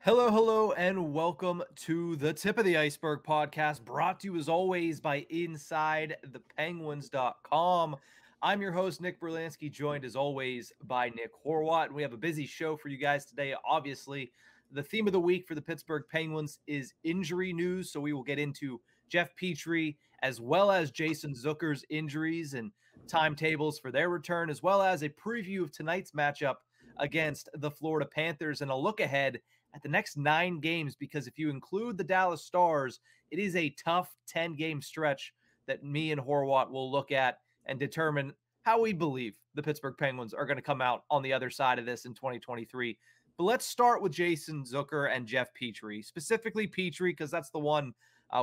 Hello, hello, and welcome to the Tip of the Ice-Burgh podcast, brought to you as always by InsideThePenguins.com. I'm your host, Nick Brlansky, joined as always by Nick Horwat. And we have a busy show for you guys today. Obviously, the theme of the week for the Pittsburgh Penguins is injury news. So we will get into Jeff Petry as well as Jason Zucker's injuries and timetables for their return, as well as a preview of tonight's matchup against the Florida Panthers and a look ahead at the next 9 games, because if you include the Dallas Stars, it is a tough 10-game stretch that me and Horwat will look at and determine how we believe the Pittsburgh Penguins are going to come out on the other side of this in 2023. But let's start with Jason Zucker and Jeff Petry, specifically Petry, because that's the one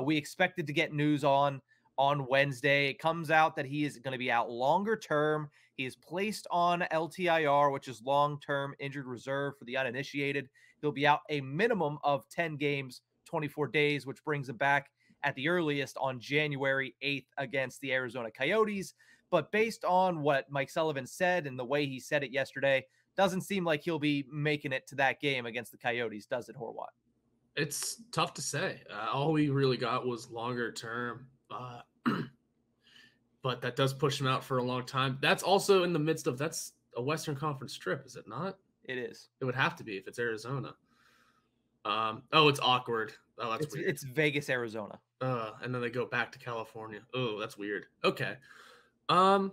we expected to get news on Wednesday. It comes out that he is going to be out longer term. He is placed on LTIR, which is long-term injured reserve for the uninitiated. He'll be out a minimum of 10 games, 24 days, which brings him back at the earliest on January 8th against the Arizona Coyotes. But based on what Mike Sullivan said and the way he said it yesterday, doesn't seem like he'll be making it to that game against the Coyotes, does it, Horwat? It's tough to say. All we really got was longer term. But that does push him out for a long time. That's also in the midst of, that's a Western Conference trip, is it not? It is. It would have to be if it's Arizona. It's awkward. Oh, that's weird. It's Vegas, Arizona. And then they go back to California. Oh, that's weird. Okay. Well,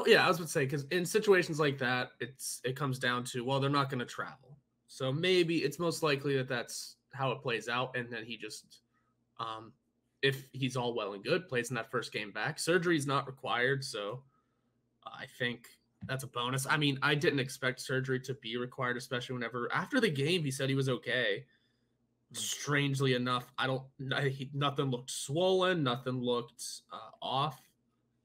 yeah, I was going to say, because in situations like that, it comes down to, well, they're not going to travel. So maybe it's most likely that that's how it plays out. And then he just, if he's all well and good, plays in that first game back. Surgery is not required, so I think that's a bonus. I mean, I didn't expect surgery to be required, especially whenever after the game he said he was okay. Strangely enough, nothing looked swollen, nothing looked off.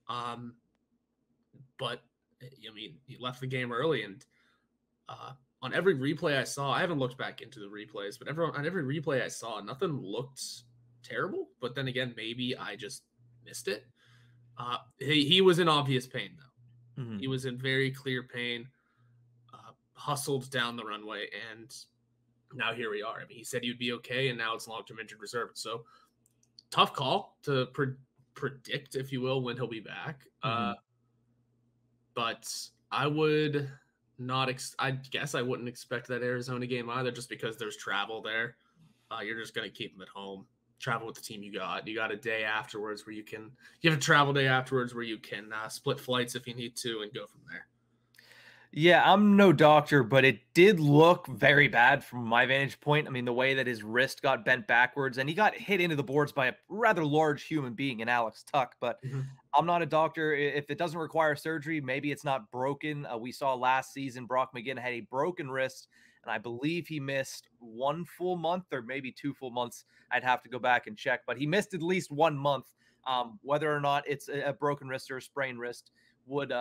But I mean, he left the game early, and on every replay I saw, I haven't looked back into the replays, but on every replay I saw, nothing looked terrible. But then again, maybe I just missed it. He was in obvious pain, though. Mm-hmm. He was in very clear pain, hustled down the runway, and now here we are. I mean, he said he would be okay, and now it's long-term injured reserve. So tough call to predict, if you will, when he'll be back. Mm-hmm. But I would not. I guess I wouldn't expect that Arizona game either, just because there's travel there. You're just going to keep him at home. Travel with the team you got. You got a day afterwards where you have a travel day afterwards where you can split flights if you need to and go from there. Yeah, I'm no doctor, but it did look very bad from my vantage point. I mean, the way that his wrist got bent backwards and he got hit into the boards by a rather large human being in Alex Tuck. But I'm not a doctor. If it doesn't require surgery, maybe it's not broken. We saw last season Brock McGinn had a broken wrist, and I believe he missed 1 full month or maybe 2 full months. I'd have to go back and check, but he missed at least 1 month. Whether or not it's a broken wrist or a sprained wrist would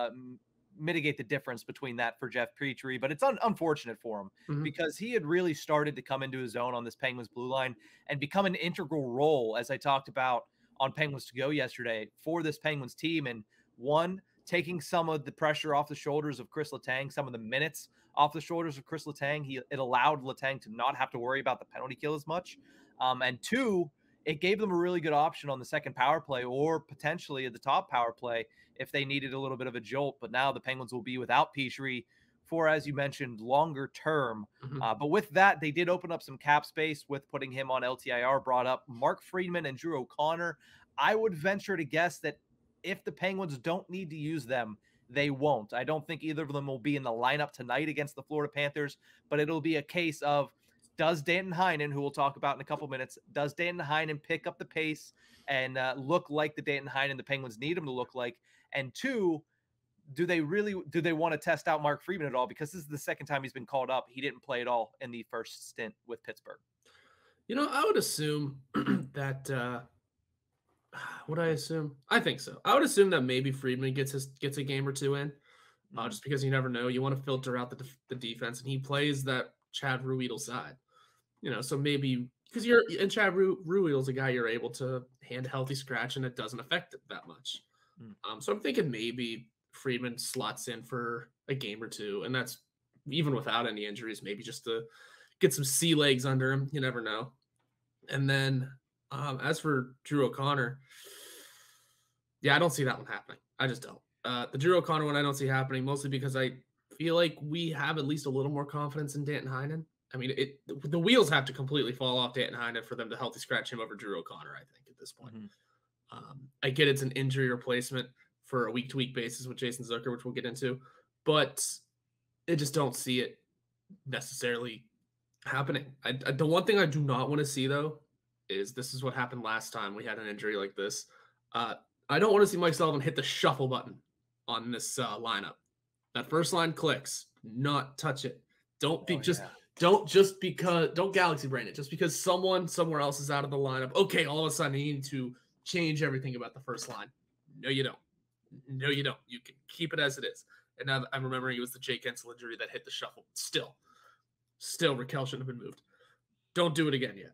mitigate the difference between that for Jeff Petry, but it's unfortunate for him because he had really started to come into his own on this Penguins blue line and become an integral role, as I talked about on Penguins to Go yesterday, for this Penguins team. And one, taking some of the pressure off the shoulders of Chris Letang, some of the minutes off the shoulders of Chris Letang. It allowed Letang to not have to worry about the penalty kill as much. And two, it gave them a really good option on the second power play or potentially at the top power play if they needed a little bit of a jolt. But now the Penguins will be without Petry for, as you mentioned, longer term. But with that, they did open up some cap space with putting him on LTIR, brought up Mark Friedman and Drew O'Connor. I would venture to guess that if the Penguins don't need to use them, they won't. I don't think either of them will be in the lineup tonight against the Florida Panthers, but it'll be a case of, does Danton Heinen, who we'll talk about in a couple minutes, does Danton Heinen pick up the pace and look like the Danton Heinen the Penguins need him to look like? And two, do they want to test out Mark Friedman at all? Because this is the second time he's been called up. He didn't play at all in the first stint with Pittsburgh. You know, I would assume that would I assume? I think so. I would assume that maybe Friedman gets a game or two in, just because you never know. You want to filter out the defense, and he plays that Chad Ruhwedel side. You know, so maybe because Chad Ruhwedel's a guy you're able to hand a healthy scratch, and it doesn't affect it that much. So I'm thinking maybe Friedman slots in for a game or two, and that's even without any injuries, maybe just to get some sea legs under him. You never know. And then as for Drew O'Connor, yeah, I don't see that one happening. I just don't. The Drew O'Connor one I don't see happening, mostly because I feel like we have at least a little more confidence in Danton Heinen. I mean, the wheels have to completely fall off Danton Heinen for them to healthy scratch him over Drew O'Connor, I think, at this point. I get it's an injury replacement for a week-to-week basis with Jason Zucker, which we'll get into, but I just don't see it necessarily happening. The one thing I do not want to see, though, is this is what happened last time we had an injury like this. I don't want to see Mike Sullivan hit the shuffle button on this lineup. That first line clicks, not touch it. Don't galaxy brain it just because someone somewhere else is out of the lineup. Okay, all of a sudden you need to change everything about the first line. No, you don't. No, you don't. You can keep it as it is. And now I'm remembering it was the Jake Ensel injury that hit the shuffle. Still, Raquel shouldn't have been moved. Don't do it again yet.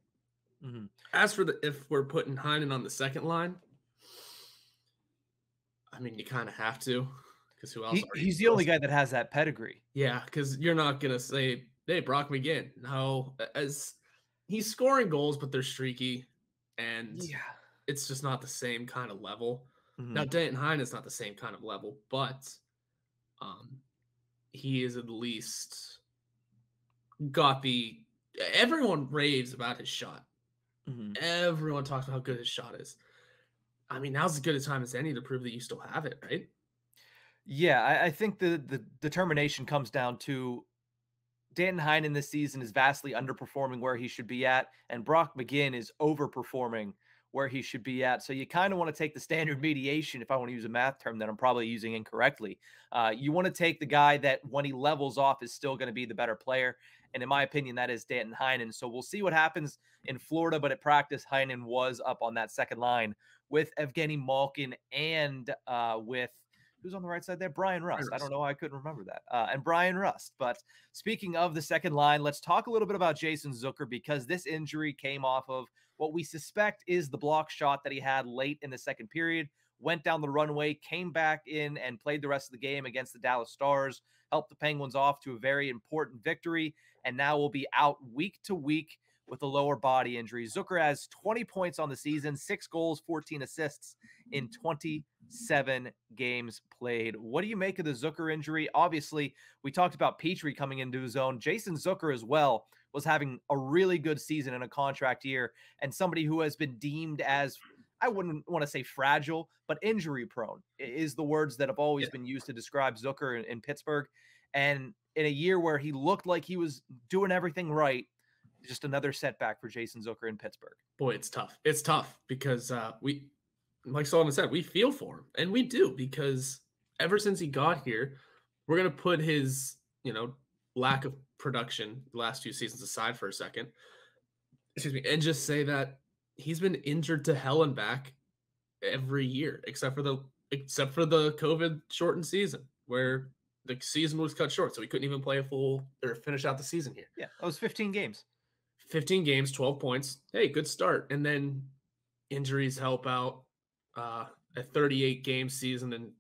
As for if we're putting Heinen on the second line, I mean, you kind of have to, because who else? He's the only guy that has that pedigree. Yeah, because you're not gonna say, "Hey, Brock McGinn." No, as he's scoring goals, but they're streaky, and it's just not the same kind of level. Now, Danton Heinen is not the same kind of level, but he is at least got the. Everyone raves about his shot. Everyone talks about how good his shot is. I mean, now's as good a time as any to prove that you still have it, right? Yeah, I think the determination comes down to Danton Heinen this season is vastly underperforming where he should be at, and Brock McGinn is overperforming where he should be at. So you kind of want to take the standard mediation, if I want to use a math term that I'm probably using incorrectly. You want to take the guy that when he levels off is still going to be the better player. And in my opinion, that is Danton Heinen. So we'll see what happens in Florida, but at practice, Heinen was up on that second line with Evgeny Malkin and with who's on the right side there? Brian Rust. I don't know why I couldn't remember that. And Brian Rust. But speaking of the second line, let's talk a little bit about Jason Zucker, because this injury came off of what we suspect is the block shot that he had late in the second period, went down the runway, came back in and played the rest of the game against the Dallas Stars, helped the Penguins off to a very important victory, and now will be out week to week with a lower body injury. Zucker has 20 points on the season, 6 goals, 14 assists in 27 games played. What do you make of the Zucker injury? Obviously, we talked about Petry coming into his own. Jason Zucker as well was having a really good season in a contract year, and somebody who has been deemed as, I wouldn't want to say fragile, but injury prone is the words that have always been used to describe Zucker in Pittsburgh. And in a year where he looked like he was doing everything right, just another setback for Jason Zucker in Pittsburgh. Boy, it's tough. It's tough because like Solomon said, we feel for him, and we do, because ever since he got here, we're going to put his, lack of production the last 2 seasons aside for a second, and just say that he's been injured to hell and back every year, except for the COVID shortened season where the season was cut short. So he couldn't even play a full or finish out the season here. Yeah. That was 15 games. 15 games, 12 points. Hey, good start. And then injuries help out. A 38 game season in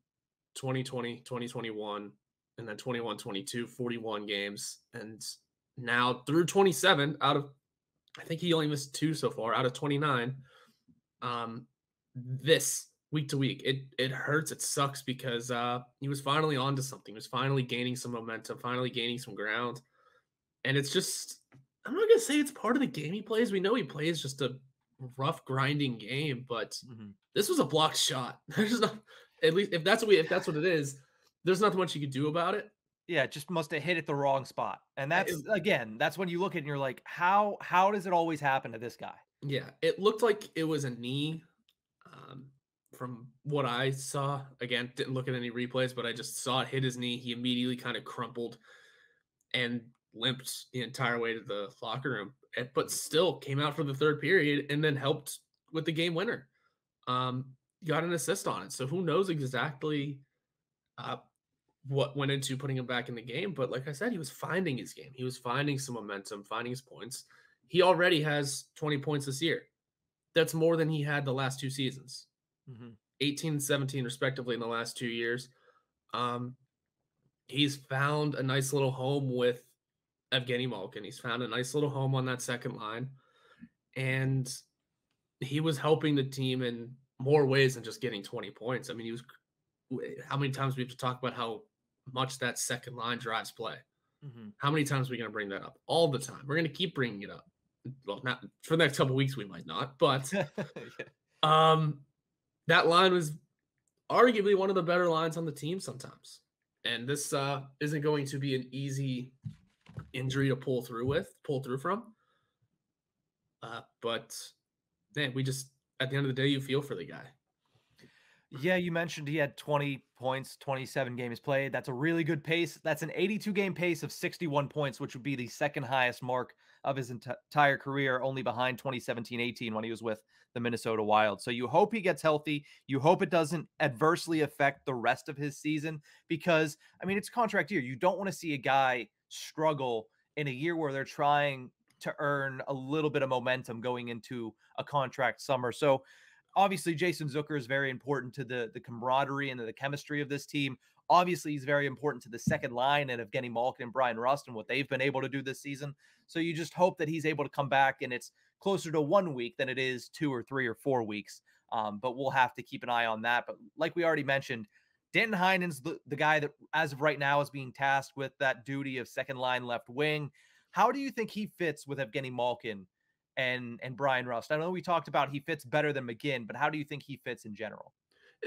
2020, 2021, and then 21, 22, 41 games. And now through 27 out of, I think he only missed 2 so far out of 29. This week to week, it hurts. It sucks because he was finally onto something. He was finally gaining some momentum, finally gaining some ground. And it's just, I'm not going to say it's part of the game he plays. We know he plays just a rough grinding game, but this was a blocked shot. There's not, at least if that's what it is, there's not much you could do about it. Yeah, it just must have hit at the wrong spot. And that's when you look at it and you're like, how does it always happen to this guy? Yeah, it looked like it was a knee. From what I saw, again, didn't look at any replays, but I just saw it hit his knee. He immediately kind of crumpled and limped the entire way to the locker room, but still came out for the third period and then helped with the game winner. Got an assist on it. So who knows exactly what went into putting him back in the game. But like I said, he was finding his game. He was finding some momentum, finding his points. He already has 20 points this year. That's more than he had the last 2 seasons. 18 and 17 respectively in the last 2 years. He's found a nice little home with Evgeny Malkin. He's found a nice little home on that second line, and he was helping the team in more ways than just getting 20 points. I mean, how many times we have to talk about how much that second line drives play? Mm-hmm. How many times are we going to bring that up? All the time. We're going to keep bringing it up. Well, not for the next couple of weeks, we might not, but that line was arguably one of the better lines on the team sometimes. And this isn't going to be an easy injury to pull through from. But man, we just, at the end of the day, you feel for the guy. Yeah, you mentioned he had 20 points, 27 games played. That's a really good pace. That's an 82 game pace of 61 points, which would be the second highest mark of his entire career, only behind 2017-18 when he was with the Minnesota Wild. So you hope he gets healthy. You hope it doesn't adversely affect the rest of his season because, I mean, it's contract year. You don't want to see a guy struggle in a year where they're trying to earn a little bit of momentum going into a contract summer. So obviously, Jason Zucker is very important to the camaraderie and the chemistry of this team. Obviously, he's very important to the second line and Evgeny Malkin and Brian Rust and what they've been able to do this season. So you just hope that he's able to come back and it's closer to 1 week than it is 2 or 3 or 4 weeks. But we'll have to keep an eye on that. But like we already mentioned, Danton Heinen's the guy that, as of right now, is being tasked with that duty of second line left wing. How do you think he fits with Evgeny Malkin and Brian Rust? I know we talked about he fits better than McGinn, but how do you think he fits in general?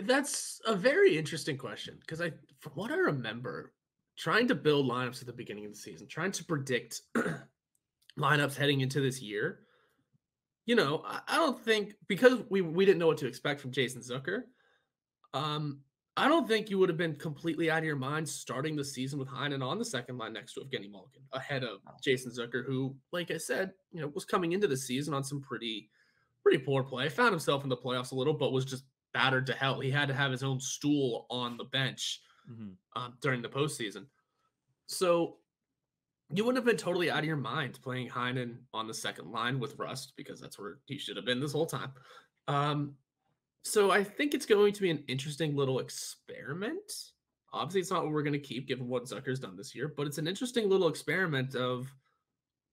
That's a very interesting question because from what I remember, trying to build lineups at the beginning of the season, trying to predict lineups heading into this year, I don't think, because we didn't know what to expect from Jason Zucker, I don't think you would have been completely out of your mind starting the season with Heinen on the second line next to Evgeny Malkin ahead of Jason Zucker, who, like I said, was coming into the season on some pretty poor play. Found himself in the playoffs a little, but was just battered to hell. He had to have his own stool on the bench during the postseason. So you wouldn't have been totally out of your mind playing Heinen on the second line with Rust because that's where he should have been this whole time. So I think it's going to be an interesting little experiment. Obviously, it's not what we're going to keep given what Zucker's done this year, but it's an interesting little experiment of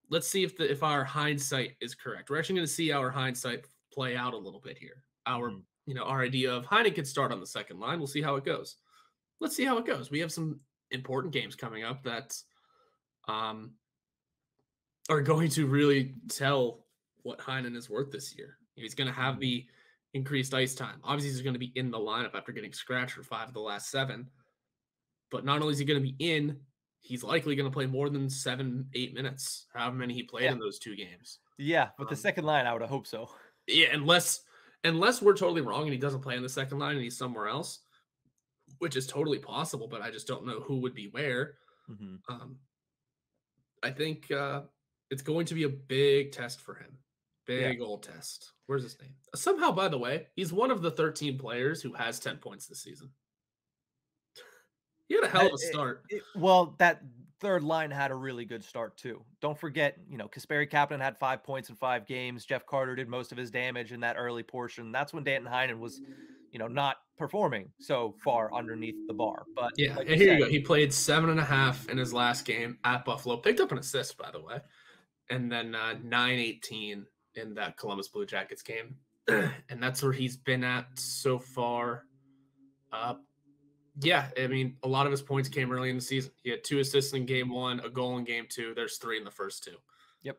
let's see if our hindsight is correct. We're actually going to see our hindsight play out a little bit here. Our idea of Heinen could start on the second line. We'll see how it goes. Let's see how it goes. We have some important games coming up that are going to really tell what Heinen is worth this year. He's going to have the increased ice time. Obviously, he's going to be in the lineup after getting scratched for 5 of the last 7. But not only is he going to be in, he's likely going to play more than 7-8 minutes, however many he played in those 2 games. Yeah, but the second line, I would hope so. Yeah, unless we're totally wrong and he doesn't play in the second line and he's somewhere else, which is totally possible, but I just don't know who would be where. I think it's going to be a big test for him. Big old test. Where's his name? Somehow, by the way, he's one of the 13 players who has 10 points this season. He had a hell of a start. Well, that third line had a really good start too. Don't forget, Kasperi Kapanen had 5 points in 5 games. Jeff Carter did most of his damage in that early portion. That's when Danton Heinen was, not performing so far underneath the bar. But yeah, like and here you go. He played 7.5 in his last game at Buffalo. Picked up an assist, by the way, and then 9-18 in that Columbus Blue Jackets game. And that's where he's been at so far. Yeah, I mean, a lot of his points came early in the season. He had 2 assists in game 1, a goal in game 2. There's 3 in the first 2. Yep.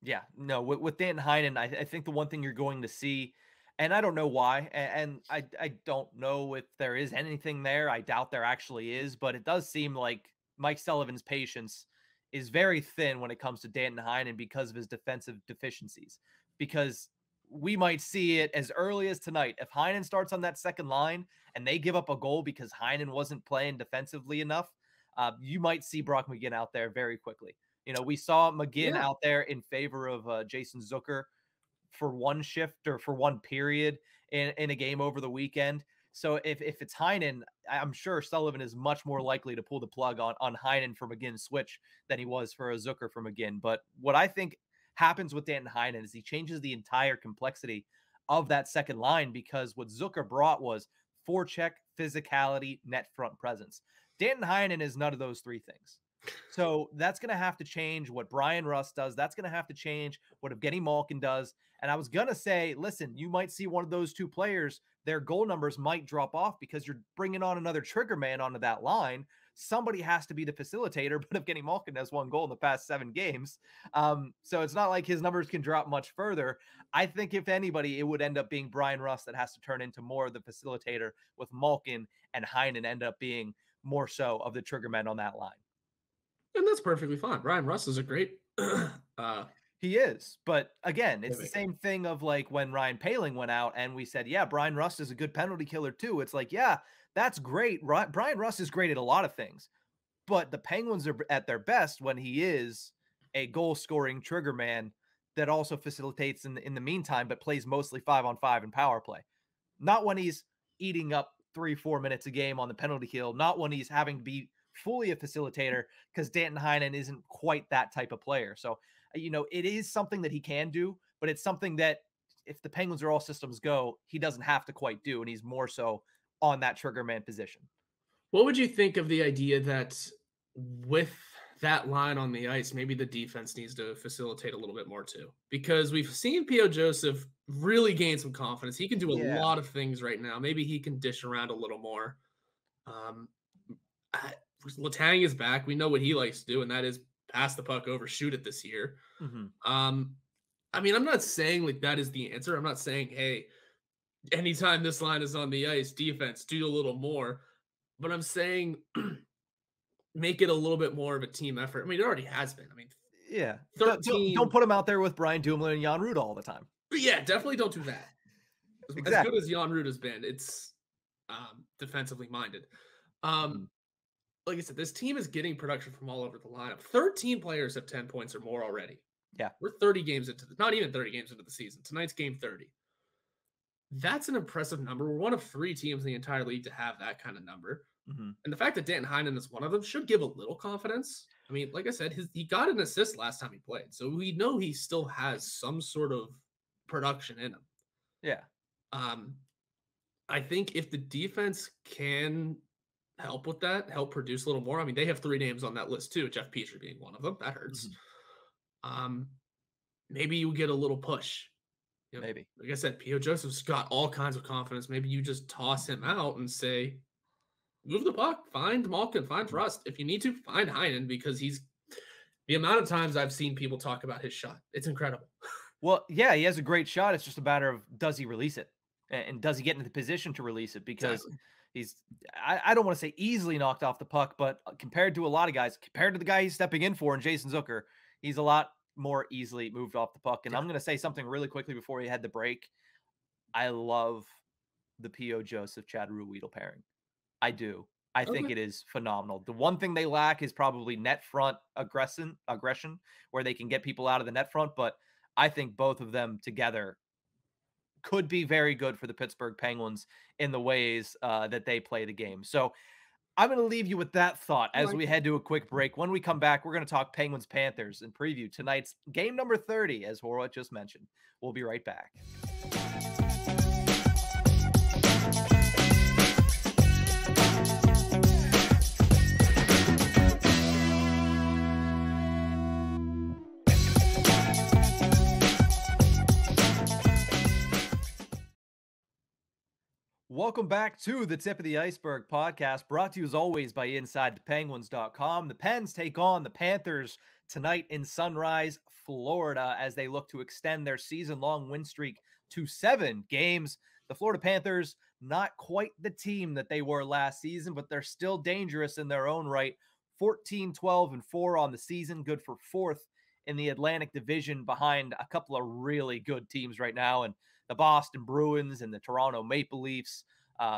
Yeah, no, with Danton Heinen, I think the one thing you're going to see, and I don't know why, and I don't know if there is anything there. I doubt there actually is, but it does seem like Mike Sullivan's patience is very thin when it comes to Danton Heinen because of his defensive deficiencies. Because we might see it as early as tonight. If Heinen starts on that second line and they give up a goal because Heinen wasn't playing defensively enough, you might see Brock McGinn out there very quickly. We saw McGinn out there in favor of Jason Zucker for one shift or for one period in a game over the weekend. So if it's Heinen, I'm sure Sullivan is much more likely to pull the plug on Heinen for McGinn's switch than he was for a Zucker for McGinn. But what I think happens with Danton Heinen is he changes the entire complexity of that second line because what Zucker brought was forecheck, physicality, net front presence. Danton Heinen is none of those 3 things. So that's going to have to change what Brian Rust does. That's going to have to change what Evgeny Malkin does. And I was going to say, listen, you might see one of those two players, their goal numbers might drop off because you're bringing on another trigger man onto that line. Somebody has to be the facilitator, but Evgeny Malkin has 1 goal in the past 7 games. So it's not like his numbers can drop much further. I think if anybody, it would end up being Brian Rust that has to turn into more of the facilitator, with Malkin and Heinen end up being more so of the trigger men on that line. And that's perfectly fine. Brian Russ is a great He is, but again, it's the same thing of like when Ryan Poehling went out and we said, yeah, Brian Rust is a good penalty killer too. It's like, yeah, that's great. Brian Rust is great at a lot of things, but the Penguins are at their best when he is a goal scoring trigger man that also facilitates in the meantime, but plays mostly 5-on-5 and power play. Not when he's eating up 3-4 minutes a game on the penalty kill, not when he's having to be fully a facilitator, because Danton Heinen isn't quite that type of player. So, it is something that he can do, but it's something that if the Penguins are all systems go, he doesn't have to quite do, and he's more so on that trigger man position. What would you think of the idea that with that line on the ice, maybe the defense needs to facilitate a little bit more too? Because we've seen P.O. Joseph really gain some confidence. He can do a lot of things right now. Maybe he can dish around a little more. Letang is back. We know what he likes to do, and that is pass the puck over, shoot it this year. Mm-hmm. I mean, I'm not saying like that is the answer. I'm not saying, hey, anytime this line is on the ice, defense, do a little more. But I'm saying make it a little bit more of a team effort. I mean, it already has been. I mean, yeah. 13... Don't put him out there with Brian Dumoulin and Jan Rutta all the time. But yeah, definitely don't do that. Exactly. As good as Jan Rutta has been, it's defensively minded. Like I said, this team is getting production from all over the lineup. 13 players have 10 points or more already. Yeah. We're 30 games into not even 30 games into the season. Tonight's game 30. That's an impressive number. We're one of 3 teams in the entire league to have that kind of number. Mm-hmm. And the fact that Danton Heinen is one of them should give a little confidence. I mean, like I said, he got an assist last time he played. So we know he still has some sort of production in him. Yeah. I think if the defense can help with that, help produce a little more. I mean, they have 3 names on that list too, Jeff Petry being one of them. That hurts. Mm-hmm. Maybe you get a little push. Maybe. Like I said, P.O. Joseph's got all kinds of confidence. Maybe you just toss him out and say, move the puck, find Malkin, find Rust. If you need to, find Heinen, because he's the amount of times I've seen people talk about his shot. It's incredible. Well, yeah, he has a great shot. It's just a matter of, does he release it? And does he get into the position to release it? Because he's, I don't want to say easily knocked off the puck, but compared to a lot of guys, compared to the guy he's stepping in for, and Jason Zucker, he's a lot more easily moved off the puck. And I'm going to say something really quickly before we head the break. I love the P.O. Joseph Chad Ruhwedel pairing. I do. I think it is phenomenal. The one thing they lack is probably net front aggression, where they can get people out of the net front. But I think both of them together could be very good for the Pittsburgh Penguins in the ways that they play the game. So I'm going to leave you with that thought as we head to a quick break. When we come back, we're going to talk Penguins Panthers and preview tonight's game number 30, as Horwat just mentioned. We'll be right back. Welcome back to the Tip of the Ice-Burgh podcast, brought to you as always by InsideThePenguins.com. The Pens take on the Panthers tonight in Sunrise, Florida, as they look to extend their season-long win streak to 7 games. The Florida Panthers, not quite the team that they were last season, but they're still dangerous in their own right. 14-12-4 on the season, good for 4th in the Atlantic Division, behind a couple of really good teams right now, and the Boston Bruins and the Toronto Maple Leafs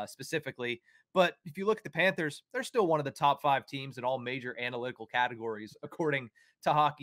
specifically. But if you look at the Panthers, they're still one of the top 5 teams in all major analytical categories, according to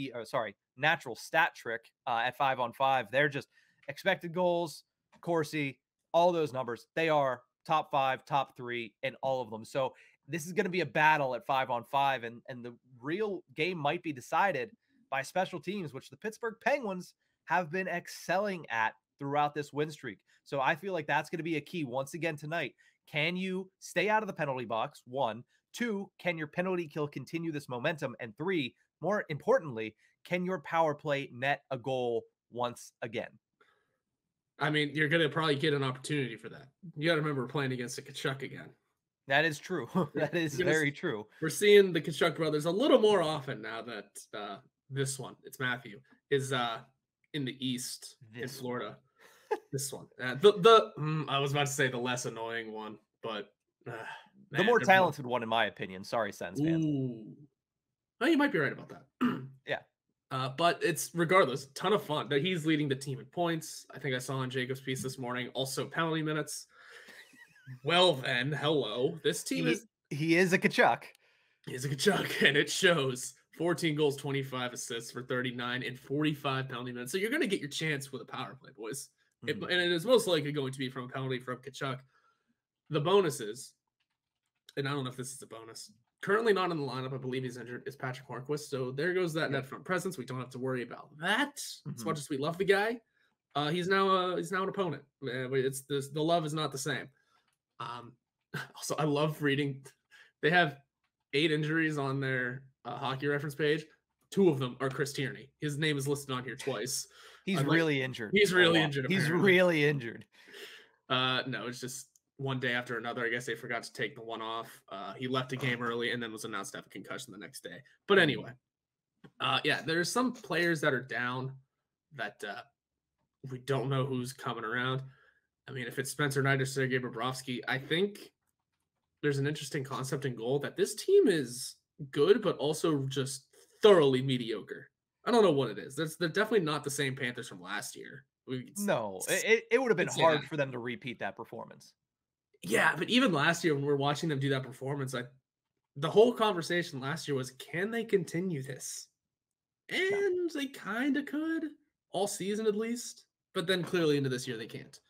Natural Stat Trick at 5-on-5. They're just expected goals, Corsi, all those numbers. They are top 5, top 3 in all of them. So this is going to be a battle at 5-on-5, and the real game might be decided by special teams, which the Pittsburgh Penguins have been excelling at throughout this win streak. So I feel like that's going to be a key once again tonight. Can you stay out of the penalty box? 1, 2, can your penalty kill continue this momentum? And 3, more importantly, can your power play net a goal once again? I mean, you're going to probably get an opportunity for that. You got to remember we're playing against the Tkachuk again. That is true. That is very true. We're seeing the Tkachuk brothers a little more often now that this one, it's Matthew, is in the East in Florida. This one. I was about to say the less annoying one, but the more talented one, in my opinion. Sorry, Sens fans. Well, you might be right about that. Yeah. But it's regardless, ton of fun. That he's leading the team in points. I think I saw on Jacob's piece this morning. Also penalty minutes. Well then, hello. This team he is a Tkachuk. He's a Tkachuk, and it shows. 14 goals, 25 assists for 39 and 45 penalty minutes. So you're going to get your chance with a power play, boys. And it is most likely going to be from a penalty from Tkachuk. The bonuses, and I don't know if this is a bonus, currently not in the lineup, I believe he's injured, is Patrick Horwat. So there goes that net front presence. We don't have to worry about that. As much as we love the guy, he's now an opponent. The love is not the same. Also, I love reading. They have 8 injuries on their hockey reference page. 2 of them are Chris Tierney. His name is listed on here twice. He's really injured. He's really injured. He's really injured. No, it's just one day after another. I guess they forgot to take the one off. He left a game early and then was announced to have a concussion the next day. But anyway, yeah, there's some players that are down that we don't know who's coming around. I mean, if it's Spencer Knight or Sergei Bobrovsky, I think there's an interesting concept in goal that this team is good, but also just thoroughly mediocre. I don't know what it is. They're definitely not the same Panthers from last year. No, it would have been hard for them to repeat that performance. Yeah, but even last year when we were watching them do that performance, the whole conversation last year was, can they continue this? And they kind of could, all season at least. But then clearly into this year they can't.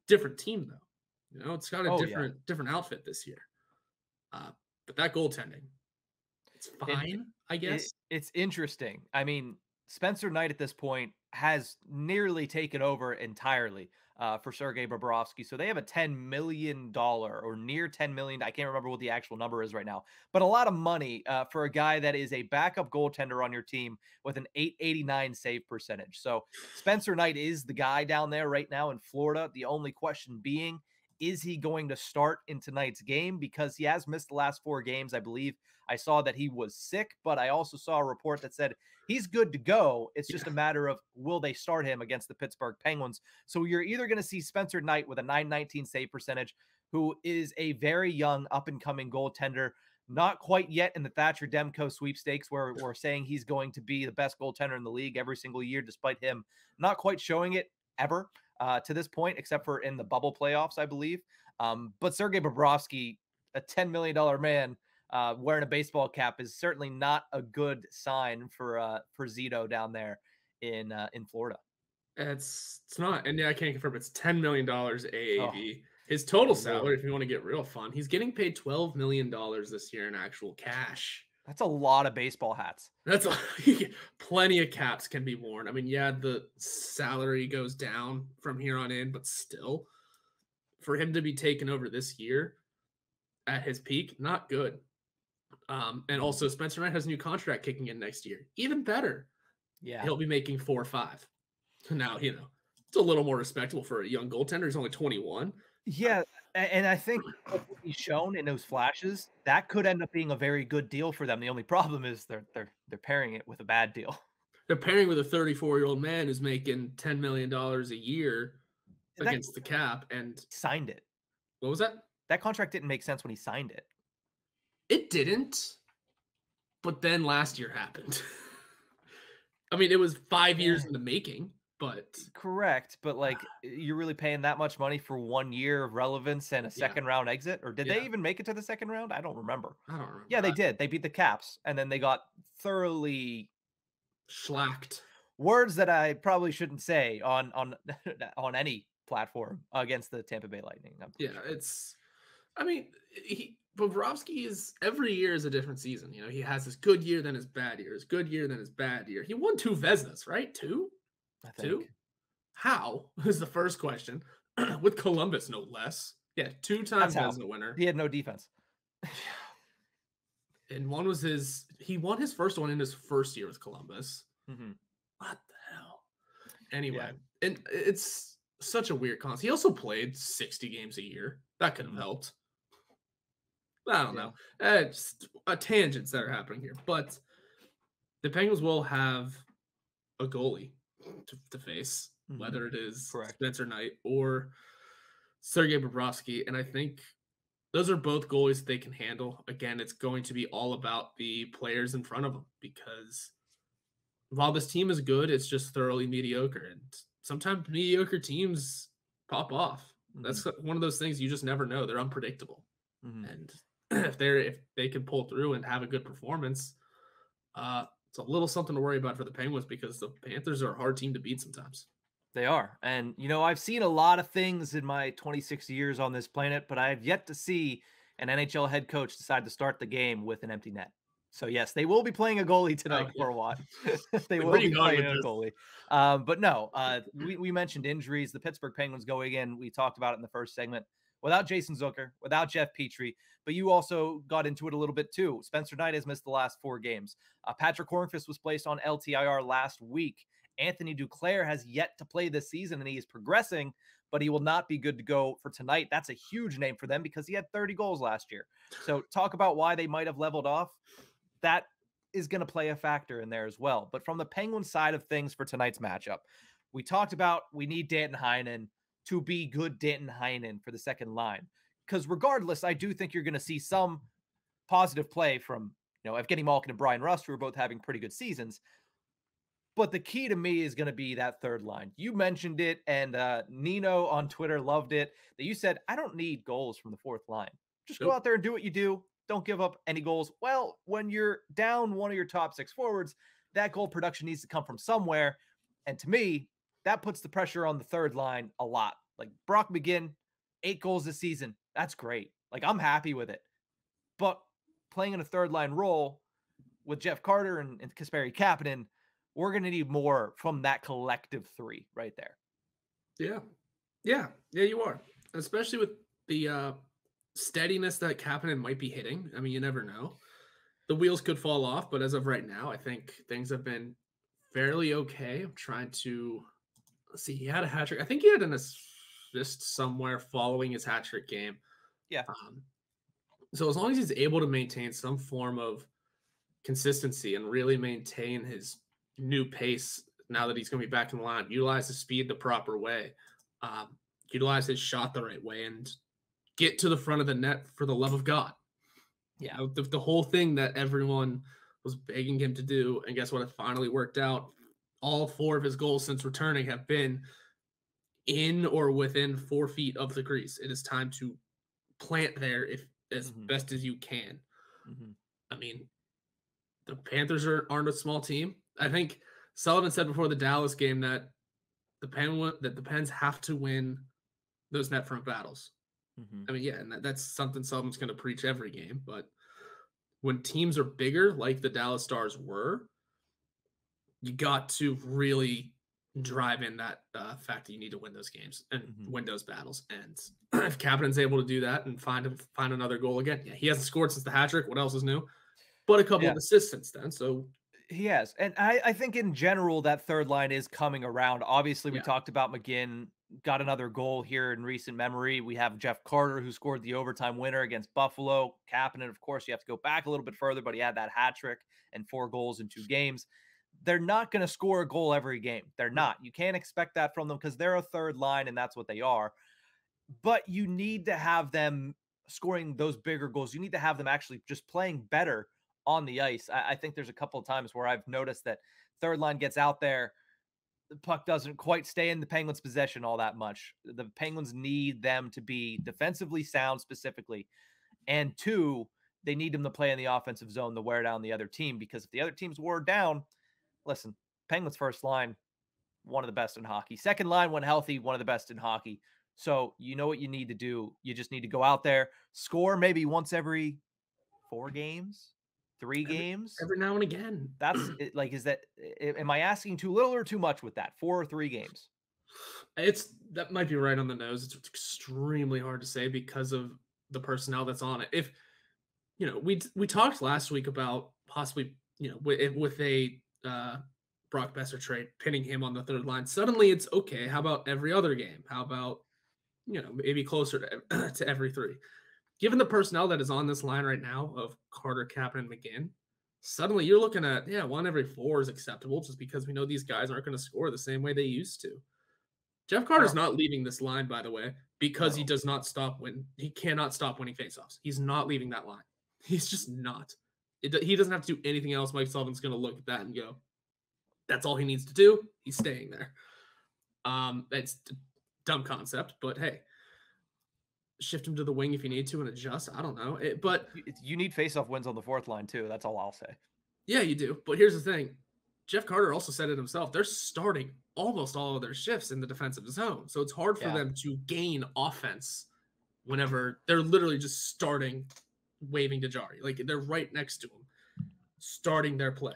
Different team though. You know, it's got a different outfit this year. But that goaltending, it's fine, I guess. It's interesting. I mean, Spencer Knight at this point has nearly taken over entirely for Sergei Bobrovsky. So they have a $10 million or near $10 million. I can't remember what the actual number is right now, but a lot of money for a guy that is a backup goaltender on your team with an .889 save percentage. So Spencer Knight is the guy down there right now in Florida. The only question being, is he going to start in tonight's game? Because he has missed the last 4 games, I believe. I saw that he was sick, but I also saw a report that said he's good to go. It's just a matter of, will they start him against the Pittsburgh Penguins? So you're either going to see Spencer Knight with a .919 save percentage, who is a very young up-and-coming goaltender, not quite yet in the Thatcher Demko sweepstakes, where we're saying he's going to be the best goaltender in the league every single year, despite him not quite showing it ever to this point, except for in the bubble playoffs, I believe. But Sergei Bobrovsky, a $10 million man, wearing a baseball cap, is certainly not a good sign for Zito down there in Florida. It's not, and yeah, I can't confirm. It's $10 million AAV. His total salary, if you want to get real fun, he's getting paid $12 million this year in actual cash. That's a lot of baseball hats. That's plenty of caps can be worn. I mean, yeah, the salary goes down from here on in, but still, for him to be taken over this year at his peak, not good. And also Spencer Knight has a new contract kicking in next year. Even better. Yeah. He'll be making 4 or 5. Now, you know, it's a little more respectable for a young goaltender. He's only 21. Yeah. And I think what he's shown in those flashes, that could end up being a very good deal for them. The only problem is they're pairing it with a bad deal. They're pairing with a 34-year-old man who's making $10 million a year against the cap and signed it. What was that? That contract didn't make sense when he signed it. It didn't. But then last year happened. I mean, it was 5 years in the making, but correct. But like, you're really paying that much money for 1 year of relevance and a second round exit? Or did they even make it to the second round? I don't remember. Yeah, they did. They beat the Caps, and then they got thoroughly schlacked. Words that I probably shouldn't say on any platform against the Tampa Bay Lightning. Yeah, it's. I mean, Bobrovsky is every year is a different season. You know, he has his good year, then his bad year, his good year, then his bad year. He won 2 Vezinas, right? 2? I think. 2? How is the first question with Columbus, no less. Yeah, 2 times Vezina winner. He had no defense. And one was he won his first one in his first year with Columbus. Mm-hmm. What the hell? Anyway, Yeah. and it's such a weird concept. He also played 60 games a year. That could have helped. I don't know. Just tangents that are happening here. But the Penguins will have a goalie to face, whether it is Spencer Knight or Sergei Bobrovsky. And I think those are both goalies that they can handle. Again, it's going to be all about the players in front of them, because while this team is good, it's just thoroughly mediocre. And sometimes mediocre teams pop off. That's one of those things you just never know. They're unpredictable. And if they can pull through and have a good performance, it's a little something to worry about for the Penguins, because the Panthers are a hard team to beat sometimes. They are. And, I've seen a lot of things in my 26 years on this planet, but I have yet to see an NHL head coach decide to start the game with an empty net. So, yes, they will be playing a goalie tonight, Horwat. They will be playing a goalie. But no, we mentioned injuries. The Pittsburgh Penguins going in. We talked about it in the first segment. Without Jason Zucker, without Jeff Petry, but you also got into it a little bit too. Spencer Knight has missed the last 4 games. Patrick Hornqvist was placed on LTIR last week. Anthony Duclair has yet to play this season, and he is progressing, but he will not be good to go for tonight. That's a huge name for them because he had 30 goals last year. So talk about why they might have leveled off. That is going to play a factor in there as well. But from the Penguins side of things for tonight's matchup, we talked about we need Danton Heinen to be good Danton Heinen for the second line. Because regardless, I do think you're going to see some positive play from, Evgeny Malkin and Brian Rust, who are both having pretty good seasons. But the key to me is going to be that third line. You mentioned it, and Nino on Twitter loved it, that you said, I don't need goals from the fourth line. Just go out there and do what you do. Don't give up any goals. Well, when you're down one of your top 6 forwards, that goal production needs to come from somewhere. And to me, that puts the pressure on the third line a lot. Like Brock McGinn, 8 goals this season. That's great. Like, I'm happy with it. But playing in a third line role with Jeff Carter and Kasperi Kapanen, we're going to need more from that collective 3 right there. Yeah, you are. Especially with the steadiness that Kapanen might be hitting. I mean, you never know. The wheels could fall off, but as of right now, I think things have been fairly okay. I'm trying to see. He had a hat trick. I think he had an assist somewhere following his hat trick game. Yeah. So as long as he's able to maintain some form of consistency and really maintain his new pace now that he's going to be back in the line, utilize his speed the proper way, utilize his shot the right way, and get to the front of the net for the love of God. Yeah. The whole thing that everyone was begging him to do, and guess what? It finally worked out. All 4 of his goals since returning have been in or within 4 feet of the crease. It is time to plant there as best as you can. I mean, the Panthers aren't a small team. I think Sullivan said before the Dallas game that the Pens have to win those net front battles. I mean, yeah, and that's something Sullivan's going to preach every game. But when teams are bigger, like the Dallas Stars were, you got to really drive in that fact that you need to win those games and win those battles. And if Kapanen's able to do that and find another goal again, yeah, he hasn't scored since the hat trick. What else is new? But a couple of assists since then. So he has. And I think in general, that third line is coming around. Obviously, we talked about McGinn got another goal here in recent memory. We have Jeff Carter, who scored the overtime winner against Buffalo. Kapanen, of course, you have to go back a little bit further, but he had that hat trick and 4 goals in 2 games. They're not going to score a goal every game. They're not. You can't expect that from them because they're a third line, and that's what they are. But you need to have them scoring those bigger goals. You need to have them actually just playing better on the ice. I think there's a couple of times where I've noticed that third line gets out there, the puck doesn't quite stay in the Penguins' possession all that much. The Penguins need them to be defensively sound specifically. And 2, they need them to play in the offensive zone to wear down the other team, because if the other team's wore down, listen, Penguins first line, one of the best in hockey. Second line, when healthy, one of the best in hockey. So you know what you need to do. You just need to go out there, score maybe once every 4 games. 3 games every now and again. That's it. Like, am I asking too little or too much with that? 4 or 3 games? That might be right on the nose. It's extremely hard to say because of the personnel that's on it. we talked last week about possibly, with a Brock Besser trade, pinning him on the third line. Suddenly it's okay. How about every other game? How about, maybe closer to every three? Given the personnel that is on this line right now of Carter, Kapanen, and McGinn, suddenly you're looking at, one every four is acceptable just because we know these guys aren't going to score the same way they used to. Jeff Carter's not leaving this line, by the way, because he cannot stop winning faceoffs. He's not leaving that line. He's just not. He doesn't have to do anything else. Mike Sullivan's going to look at that and go, that's all he needs to do. He's staying there. It's a dumb concept, but hey, shift him to the wing if you need to and adjust. I don't know. But you need faceoff wins on the fourth line too. That's all I'll say. Yeah, you do. But here's the thing. Jeff Carter also said it himself. They're starting almost all of their shifts in the defensive zone. So it's hard for them to gain offense whenever they're literally just starting waving to Jari. Like, they're right next to him, starting their play.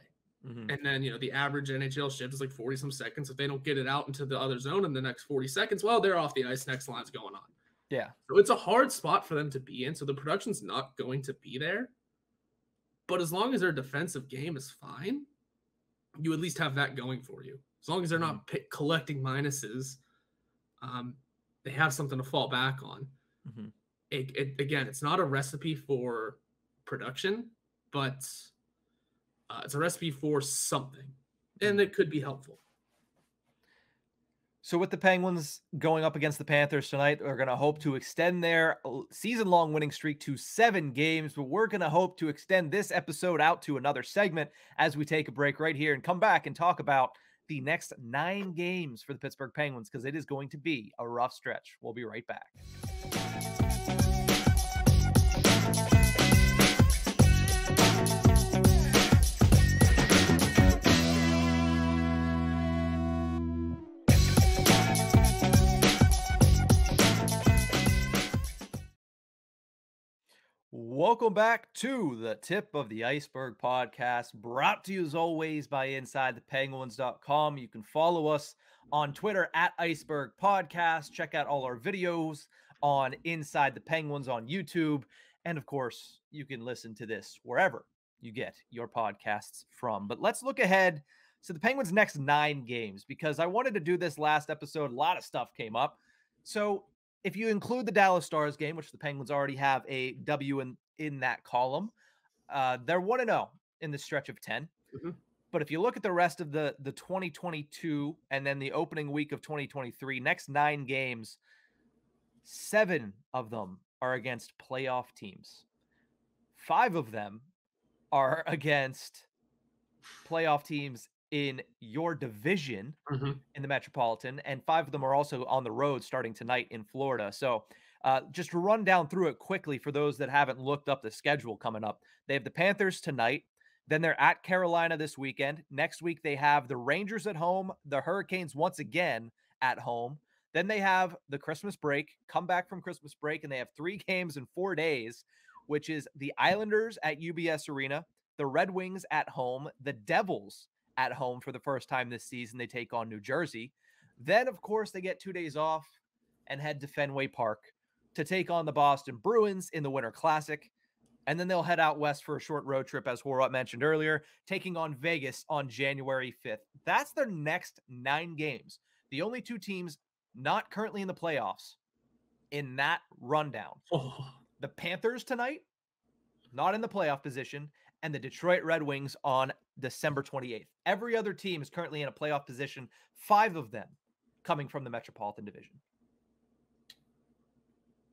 Mm-hmm. And then, the average NHL shift is like 40-some seconds. If they don't get it out into the other zone in the next 40 seconds, well, they're off the ice. Next line's going on. Yeah. So it's a hard spot for them to be in. So the production's not going to be there. But as long as their defensive game is fine, you at least have that going for you. As long as they're not collecting minuses, they have something to fall back on. Mm-hmm. Again, it's not a recipe for production, but it's a recipe for something, and it could be helpful. So with the Penguins going up against the Panthers tonight, they're going to hope to extend their season-long winning streak to 7 games, but we're going to hope to extend this episode out to another segment as we take a break right here and come back and talk about the next 9 games for the Pittsburgh Penguins, because it is going to be a rough stretch. We'll be right back. Welcome back to the Tip of the Ice-Burgh podcast, brought to you as always by InsideThePenguins.com. You can follow us on Twitter at Ice-Burgh Podcast. Check out all our videos on Inside the Penguins on YouTube. And of course, you can listen to this wherever you get your podcasts from. But let's look ahead to the Penguins' next 9 games, because I wanted to do this last episode. A lot of stuff came up. So if you include the Dallas Stars game, which the Penguins already have a W in that column, they're 1-0 in the stretch of 10. Mm-hmm. But if you look at the rest of the 2022 and then the opening week of 2023, next 9 games, 7 of them are against playoff teams. 5 of them are against playoff teams in your division in the Metropolitan, and 5 of them are also on the road starting tonight in Florida. So just to run down through it quickly for those that haven't looked up the schedule coming up, they have the Panthers tonight, then they're at Carolina this weekend. Next week, they have the Rangers at home, the Hurricanes once again at home. Then they have the Christmas break, come back from Christmas break, and they have 3 games in 4 days, which is the Islanders at UBS Arena, the Red Wings at home, the Devils at home for the first time this season. They take on New Jersey. Then, of course, they get 2 days off and head to Fenway Park to take on the Boston Bruins in the Winter Classic. And then they'll head out west for a short road trip, as Horwat mentioned earlier, taking on Vegas on January 5th. That's their next 9 games. The only 2 teams not currently in the playoffs in that rundown. The Panthers tonight, not in the playoff position, and the Detroit Red Wings on December 28th. Every other team is currently in a playoff position, 5 of them coming from the Metropolitan Division.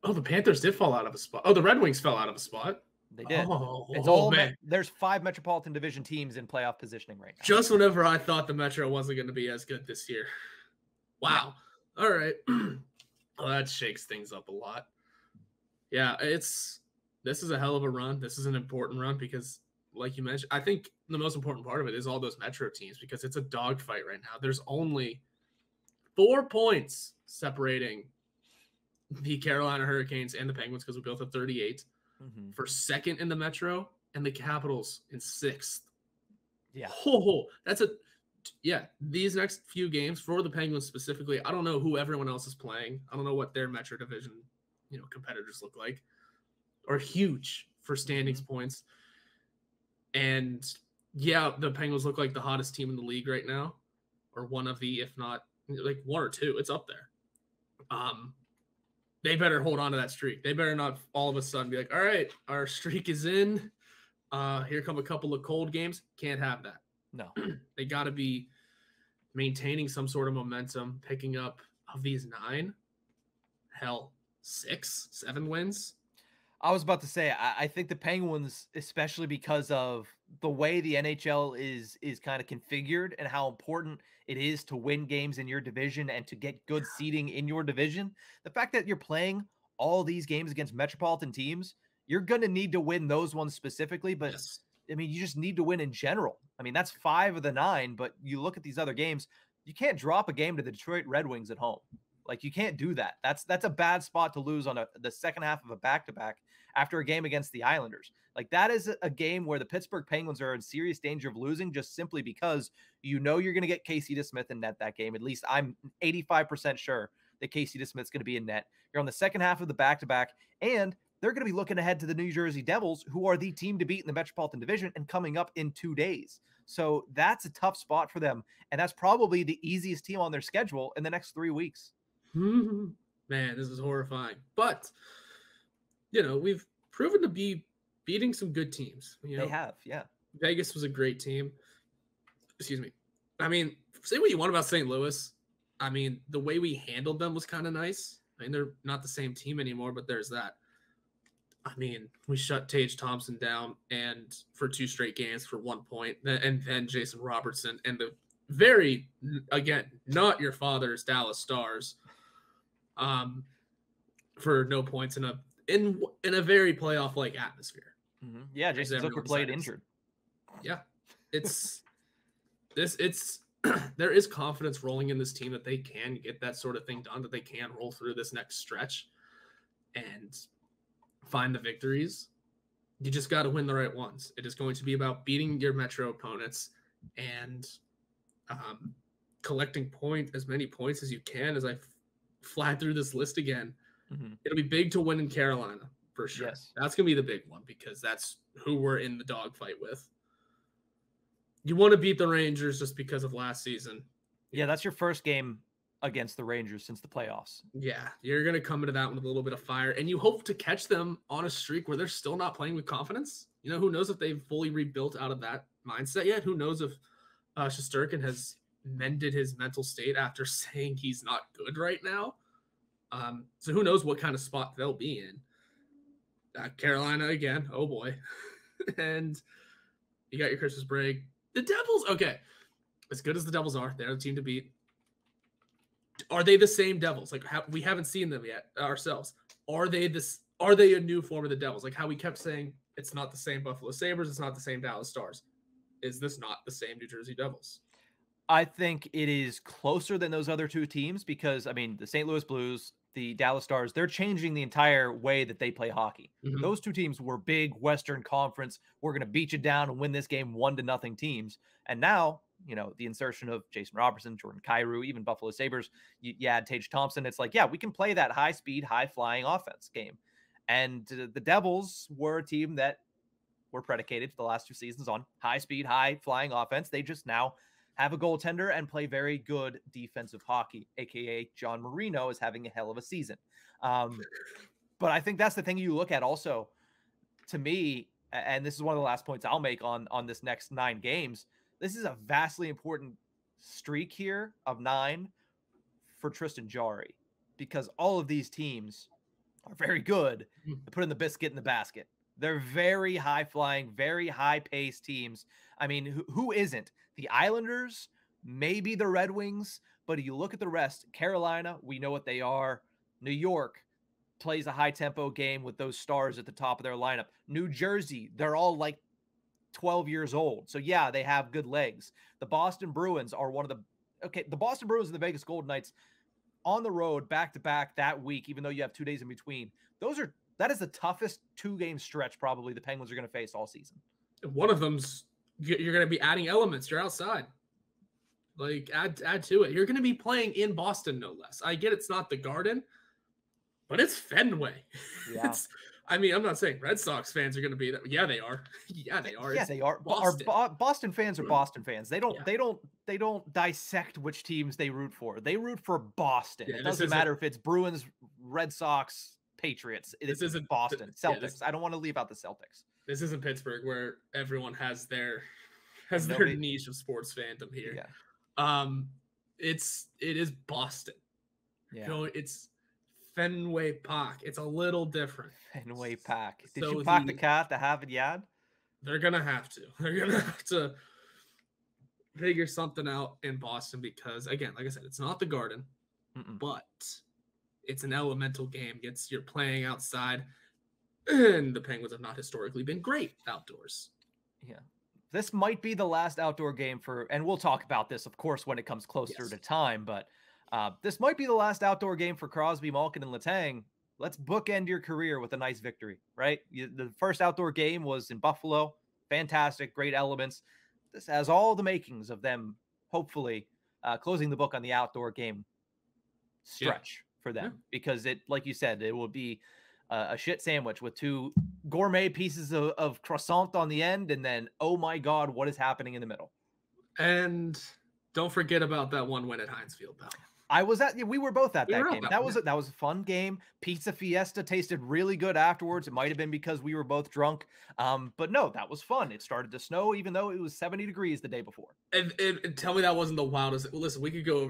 Oh, the Panthers did fall out of a spot. Oh, the Red Wings fell out of a spot. They did. There's 5 Metropolitan Division teams in playoff positioning right now. Just whenever I thought the Metro wasn't going to be as good this year. Wow. Yeah. All right. Well, that shakes things up a lot. Yeah, this is a hell of a run. This is an important run because, like you mentioned, I think the most important part of it is all those Metro teams, because it's a dogfight right now. There's only 4 points separating the Carolina Hurricanes and the Penguins, because we both have 38 for second in the Metro, and the Capitals in 6th. Yeah. These next few games for the Penguins specifically, I don't know who everyone else is playing. I don't know what their Metro division, competitors look like, are huge for standings points. And yeah, the Penguins look like the hottest team in the league right now, or one of the, if not like one or two. It's up there. They better hold on to that streak. They better not all of a sudden be like, all right, our streak is in. Here come a couple of cold games. Can't have that. No. They got to be maintaining some sort of momentum, picking up of these 9, 6, 7 wins. I was about to say, I think the Penguins, especially because of the way the NHL is kind of configured and how important it is to win games in your division and to get good seeding in your division, the fact that you're playing all these games against metropolitan teams, you're going to need to win those ones specifically. But Yes. I mean, you just need to win in general. I mean, that's 5 of the 9, but you look at these other games, you can't drop a game to the Detroit Red Wings at home. Like, you can't do that. That's a bad spot to lose on the second half of a back-to-back after a game against the Islanders. Like, that is a game where the Pittsburgh Penguins are in serious danger of losing just simply because you know you're going to get Casey DeSmith in net that game. At least I'm 85% sure that Casey DeSmith's going to be in net. You're on the second half of the back-to-back, and they're going to be looking ahead to the New Jersey Devils, who are the team to beat in the Metropolitan Division and coming up in 2 days. So that's a tough spot for them, and that's probably the easiest team on their schedule in the next 3 weeks. Man, this is horrifying. But, we've proven to be beating some good teams. They have, yeah. Vegas was a great team. Excuse me. I mean, say what you want about St. Louis. I mean, the way we handled them was kind of nice. I mean, they're not the same team anymore, but there's that. I mean, we shut Tage Thompson down and for 2 straight games for 1 point, and then Jason Robertson and the very, again, not your father's Dallas Stars, for no points in a very playoff-like atmosphere. Mm-hmm. Yeah, Jason Zucker played injured. Yeah, there is confidence rolling in this team that they can get that sort of thing done, that they can roll through this next stretch and find the victories. You just got to win the right ones. It is going to be about beating your Metro opponents and collecting as many points as you can. As I fly through this list again, It'll be big to win in Carolina for sure. Yes. That's going to be the big one because that's who we're in the dogfight with. You want to beat the Rangers just because of last season. Yeah, that's your first game against the Rangers since the playoffs. Yeah, you're going to come into that with a little bit of fire, and you hope to catch them on a streak where they're still not playing with confidence. Who knows if they've fully rebuilt out of that mindset yet? Who knows if Shesterkin has mended his mental state after saying he's not good right now? So who knows what kind of spot they'll be in. Carolina again, oh boy. And you got your Christmas break. The Devils, okay. As good as the Devils are, they're the team to beat. Are they the same Devils? Like, we haven't seen them yet ourselves. Are they a new form of the Devils? Like how we kept saying it's not the same Buffalo Sabres, it's not the same Dallas Stars. Is this not the same New Jersey Devils? I think it is closer than those other 2 teams because, I mean, the St. Louis Blues, the Dallas Stars, they're changing the entire way that they play hockey. Mm-hmm. Those 2 teams were big Western Conference. We're going to beat you down and win this game 1-0 teams. And now, the insertion of Jason Robertson, Jordan Kyrou, even Buffalo Sabres, you add Tage Thompson. It's like, yeah, we can play that high-speed, high-flying offense game. And the Devils were a team that were predicated for the last 2 seasons on high-speed, high-flying offense. They just now have a goaltender and play very good defensive hockey, a.k.a. John Marino is having a hell of a season. But I think that's the thing you look at also, to me, and this is one of the last points I'll make on this next 9 games. This is a vastly important streak here of 9 for Tristan Jarry because all of these teams are very good at putting the biscuit in the basket. They're very high-flying, very high-paced teams. I mean, who isn't? The Islanders, maybe the Red Wings, but you look at the rest. Carolina, we know what they are. New York plays a high-tempo game with those stars at the top of their lineup. New Jersey, they're all like 12 years old. So, yeah, they have good legs. The Boston Bruins are the Boston Bruins and the Vegas Golden Knights on the road back-to-back that week, even though you have 2 days in between. That is the toughest 2-game stretch probably the Penguins are going to face all season. One of them's you're going to be adding elements. You're outside. Like, add to it. You're going to be playing in Boston, no less. I get it's not the Garden, but it's Fenway. Yeah. I mean, I'm not saying Red Sox fans are going to be that. Yeah, they are. Yeah, they are. Yeah, It's they are. Boston. Boston fans are Boston fans. They don't. Yeah. They don't dissect which teams they root for. They root for Boston. Yeah, It doesn't matter if it's Bruins, Red Sox, Patriots. It's Boston. Celtics. I don't want to leave out the Celtics. This isn't Pittsburgh where everyone has their niche of sports fandom here. Yeah. It is Boston. Yeah. You know, it's Fenway Park. It's a little different. Fenway Park. Did So you park the car at the Harvard Yard? They're gonna have to. They're gonna have to figure something out in Boston because, again, like I said, it's not the Garden, but it's an elemental game. You're playing outside, and the Penguins have not historically been great outdoors. Yeah. This might be the last outdoor game and we'll talk about this, of course, when it comes closer to time, but this might be the last outdoor game for Crosby, Malkin, and Letang. Let's bookend your career with a nice victory, right? The first outdoor game was in Buffalo. Fantastic, great elements. This has all the makings of them, hopefully, closing the book on the outdoor game stretch for them. Because it, like you said, it will be a shit sandwich with 2 gourmet pieces of croissant on the end, and then, oh my God, what is happening in the middle? And don't forget about that one win at Heinz Field, pal. We were both at that game. That was a fun game. Pizza Fiesta tasted really good afterwards. It might have been because we were both drunk. But no, that was fun. It started to snow, even though it was 70 degrees the day before. And tell me that wasn't the wildest. Well, listen,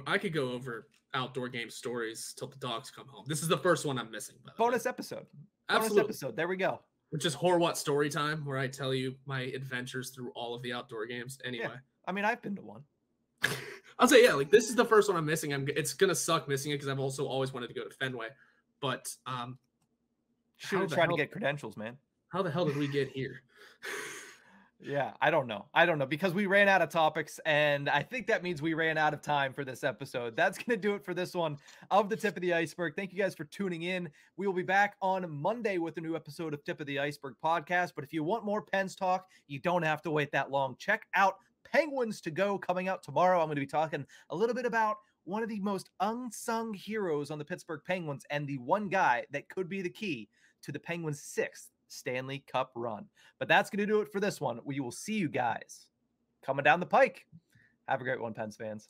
I could go over outdoor game stories till the dogs come home. This is the first one I'm missing. Bonus episode. Absolutely. Bonus episode. There we go. Which is Horwat story time, where I tell you my adventures through all of the outdoor games. Anyway. Yeah. I mean, I've been to one. I'll say, like, this is the first one I'm missing. It's gonna suck missing it because I've also always wanted to go to Fenway, but should have tried to get credentials, man. How the hell did we get here? Yeah, I don't know because we ran out of topics, and I think that means we ran out of time for this episode. That's gonna do it for this one of the Tip of the Ice-Burgh. Thank you guys for tuning in. We will be back on Monday with a new episode of Tip of the Ice-Burgh podcast. But if you want more Pens talk, you don't have to wait that long. Check out Penguins to Go coming out tomorrow. I'm going to be talking a little bit about one of the most unsung heroes on the Pittsburgh Penguins and the one guy that could be the key to the Penguins' 6th Stanley Cup run. But that's going to do it for this one. We will see you guys coming down the pike. Have a great one, Pens fans.